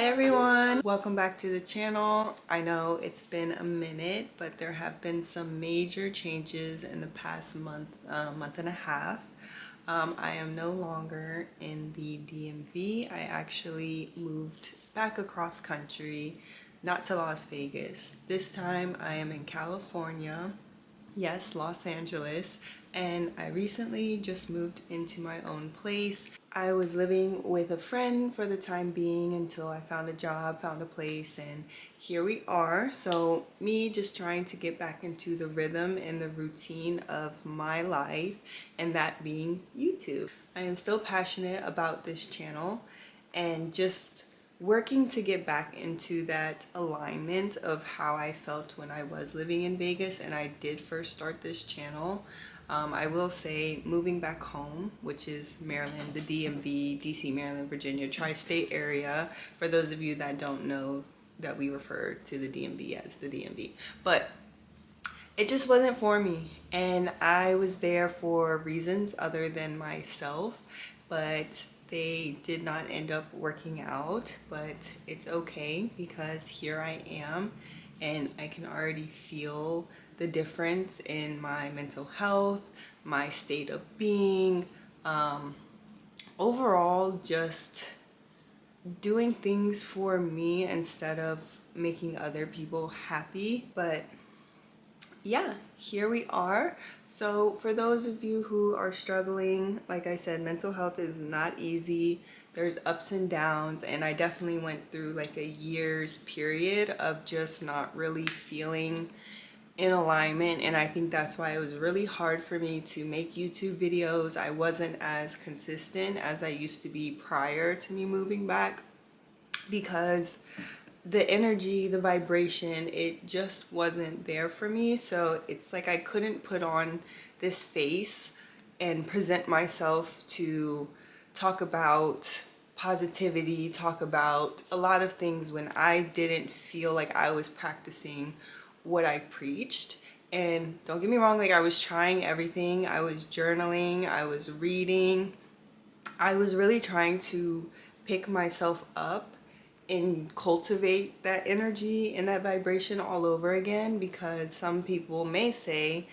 everyone, welcome back to the channel. I know it's been a minute, but there have been some major changes in the past month and a half. I am no longer in the DMV. I actually moved back across country, not to Las Vegas. This time I am in California. Yes, Los Angeles. And I recently just moved into my own place. I was living with a friend for the time being until I found a job, found a place, and here we are. So me just trying to get back into the rhythm and the routine of my life, and that being YouTube. I am still passionate about this channel and just working to get back into that alignment of how I felt when I was living in Vegas and I did first start this channel. I will say moving back home, which is Maryland, the DMV, DC, Maryland, Virginia, tri-state area, for those of you that don't know that we refer to the DMV as the DMV, but it just wasn't for me, and I was there for reasons other than myself, but they did not end up working out. But it's okay because here I am, and I can already feel the difference in my mental health, my state of being, overall just doing things for me instead of making other people happy. But yeah, here we are. So for those of you who are struggling, like I said, mental health is not easy. There's ups and downs, and I definitely went through like a year's period of just not really feeling in alignment, and I think that's why it was really hard for me to make YouTube videos. I wasn't as consistent as I used to be prior to me moving back, because the energy, the vibration, it just wasn't there for me. So it's like I couldn't put on this face and present myself to talk about positivity, talk about a lot of things when I didn't feel like I was practicing what I preached. And don't get me wrong, like I was trying everything. I was journaling, I was reading, I was really trying to pick myself up and cultivate that energy and that vibration all over again, because some people may say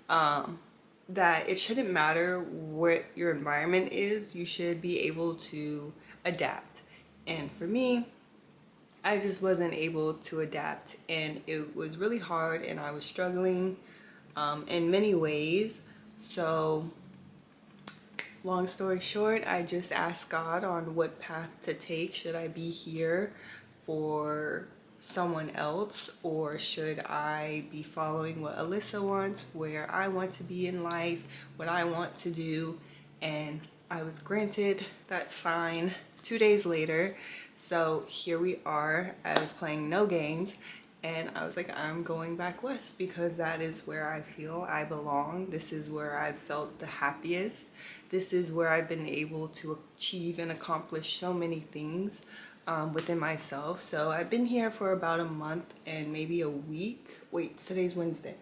that it shouldn't matter what your environment is, you should be able to adapt. And for me, I just wasn't able to adapt, and it was really hard, and I was struggling in many ways. So long story short, I just asked God on what path to take. Should I be here for someone else, or should I be following what Alyssa wants, where I want to be in life, what I want to do? And I was granted that sign 2 days later. So here we are. I was playing no games, and I was like, I'm going back west because that is where I feel I belong. This is where I've felt the happiest. This is where I've been able to achieve and accomplish so many things within myself. So I've been here for about a month and maybe a week. Wait, today's Wednesday.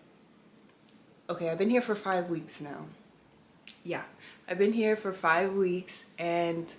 Okay, I've been here for 5 weeks now. Yeah, I've been here for 5 weeks, and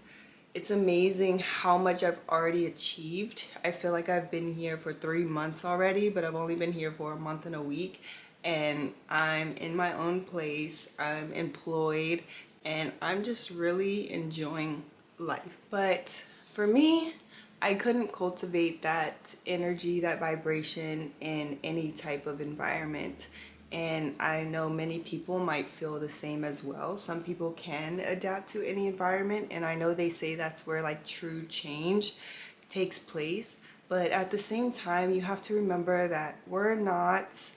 it's amazing how much I've already achieved. I feel like I've been here for 3 months already, but I've only been here for a month and a week. And I'm in my own place, I'm employed, and I'm just really enjoying life. But for me, I couldn't cultivate that energy, that vibration in any type of environment. And I know many people might feel the same as well. Some people can adapt to any environment, and I know they say that's where like true change takes place. But at the same time, you have to remember that we're not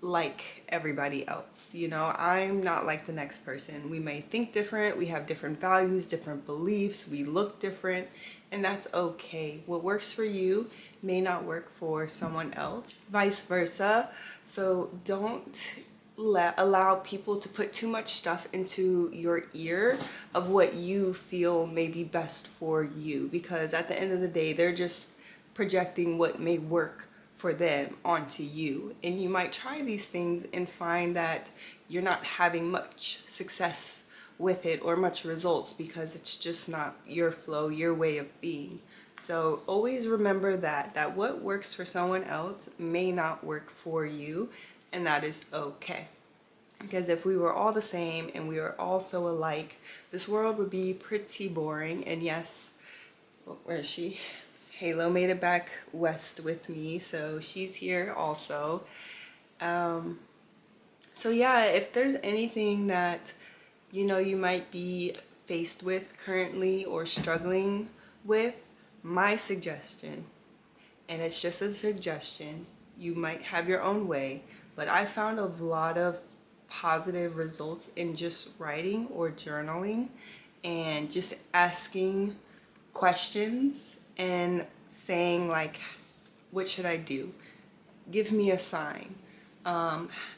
like everybody else. You know, I'm not like the next person. We may think different, we have different values, different beliefs, we look different, and that's okay. What works for you may not work for someone else, vice versa. So don't allow people to put too much stuff into your ear of what you feel may be best for you, because at the end of the day, they're just projecting what may work for them onto you. And you might try these things and find that you're not having much success with it or much results because it's just not your flow, your way of being. So always remember that what works for someone else may not work for you, and that is okay. Because if we were all the same and we were all so alike, this world would be pretty boring. And yes, where is she? Halo made it back west with me, so she's here also. Um, so yeah, if there's anything that you might be faced with currently or struggling with, my suggestion, and it's just a suggestion, you might have your own way, but I found a lot of positive results in just writing or journaling and just asking questions and saying like, what should I do? Give me a sign.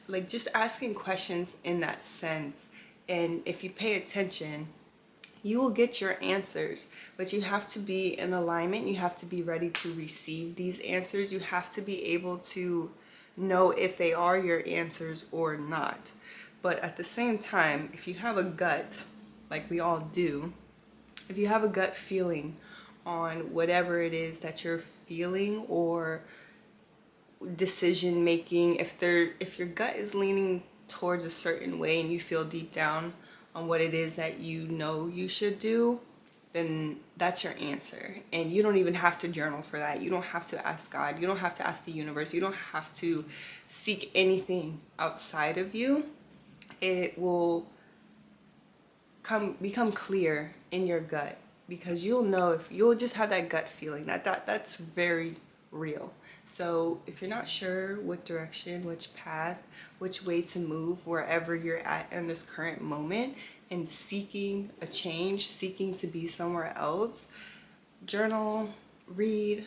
Like just asking questions in that sense. And if you pay attention, you will get your answers, but you have to be in alignment. You have to be ready to receive these answers. You have to be able to know if they are your answers or not. But at the same time, if you have a gut, like we all do, if you have a gut feeling on whatever it is that you're feeling or decision making, if your gut is leaning towards a certain way and you feel deep down on what it is that you should do, then that's your answer. And you don't even have to journal for that. You don't have to ask God. You don't have to ask the universe. You don't have to seek anything outside of you. It will become clear in your gut, because you'll know, if you'll just have that gut feeling that's very real. So if you're not sure what direction, which path, which way to move, wherever you're at in this current moment, and seeking a change, seeking to be somewhere else, journal, read,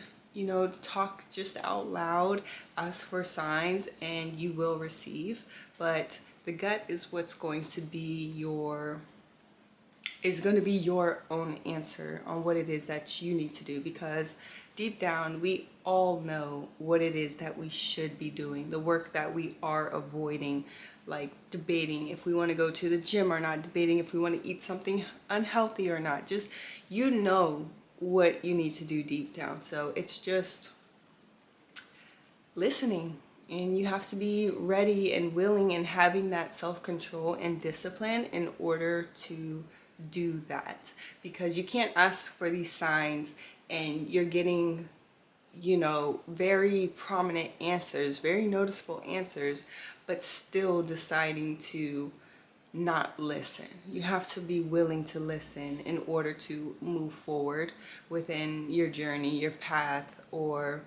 talk just out loud, ask for signs, and you will receive. But the gut is what's going to be your own answer on what it is that you need to do, because deep down we all know what it is that we should be doing, the work that we are avoiding, like debating if we want to go to the gym or not, debating if we want to eat something unhealthy or not. Just what you need to do deep down. So it's just listening, and you have to be ready and willing and having that self-control and discipline in order to do that, because you can't ask for these signs and you're getting very prominent answers, very noticeable answers, but still deciding to not listen. You have to be willing to listen in order to move forward within your journey, your path, or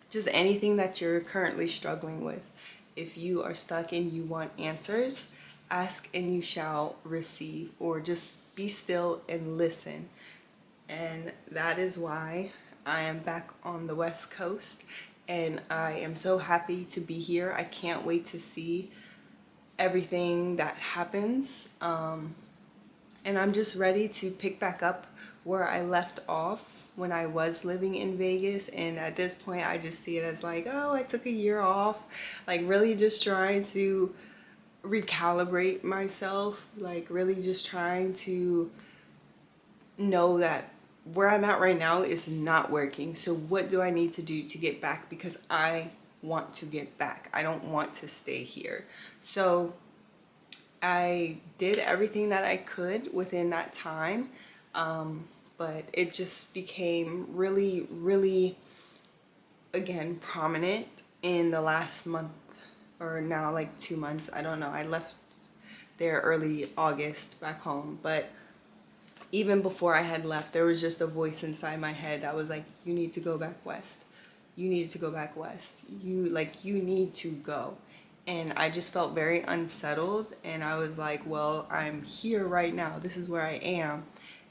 just anything that you're currently struggling with. If you are stuck and you want answers, ask and you shall receive, or just be still and listen. And that is why I am back on the West Coast, and I am so happy to be here. I can't wait to see everything that happens. And I'm just ready to pick back up where I left off when I was living in Vegas. And at this point, I just see it as like, oh, I took a year off, like really just trying to recalibrate myself, like really just trying to know that where I'm at right now is not working. So what do I need to do to get back? Because I want to get back. I don't want to stay here. So I did everything that I could within that time, but it just became really, really, again, prominent in the last month, or now like 2 months. I don't know. I left there early August back home, but even before I had left, there was just a voice inside my head that was like, you need to go back west. You need to go back west. You need to go. And I just felt very unsettled, and I was like, well, I'm here right now. This is where I am.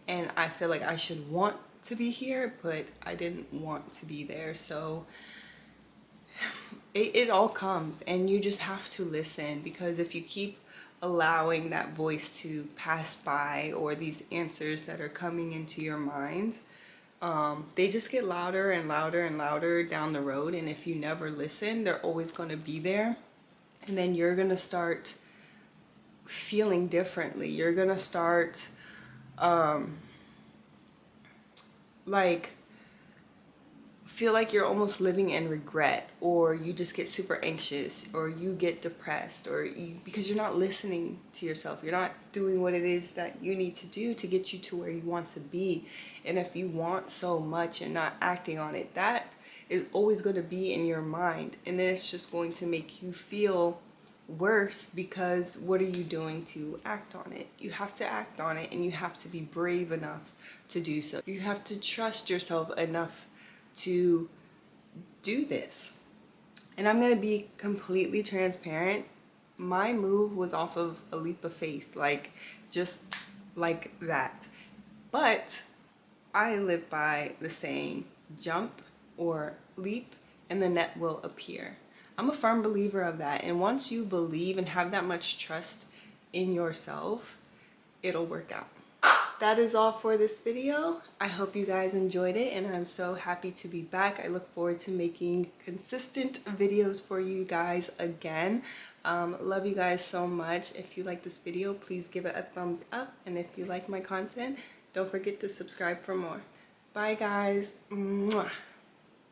And I feel like I should want to be here, but I didn't want to be there. So it all comes, and you just have to listen, because if you keep allowing that voice to pass by, or these answers that are coming into your mind, they just get louder and louder and louder down the road. And if you never listen, they're always going to be there. And then you're going to start feeling differently. You're going to start like feel like you're almost living in regret, or you just get super anxious, or you get depressed, or because you're not listening to yourself. You're not doing what it is that you need to do to get you to where you want to be. And if you want so much and not acting on it, that is always going to be in your mind, and then it's just going to make you feel worse, because what are you doing to act on it? You have to act on it, and you have to be brave enough to do so. You have to trust yourself enough to do this. And I'm going to be completely transparent. My move was off of a leap of faith, like just like that. But I live by the saying, jump or leap and the net will appear. I'm a firm believer of that. And once you believe and have that much trust in yourself, it'll work out. That is all for this video. I hope you guys enjoyed it, and I'm so happy to be back. I look forward to making consistent videos for you guys again. Love you guys so much. If you like this video, please give it a thumbs up. And if you like my content, don't forget to subscribe for more. Bye guys. Mwah.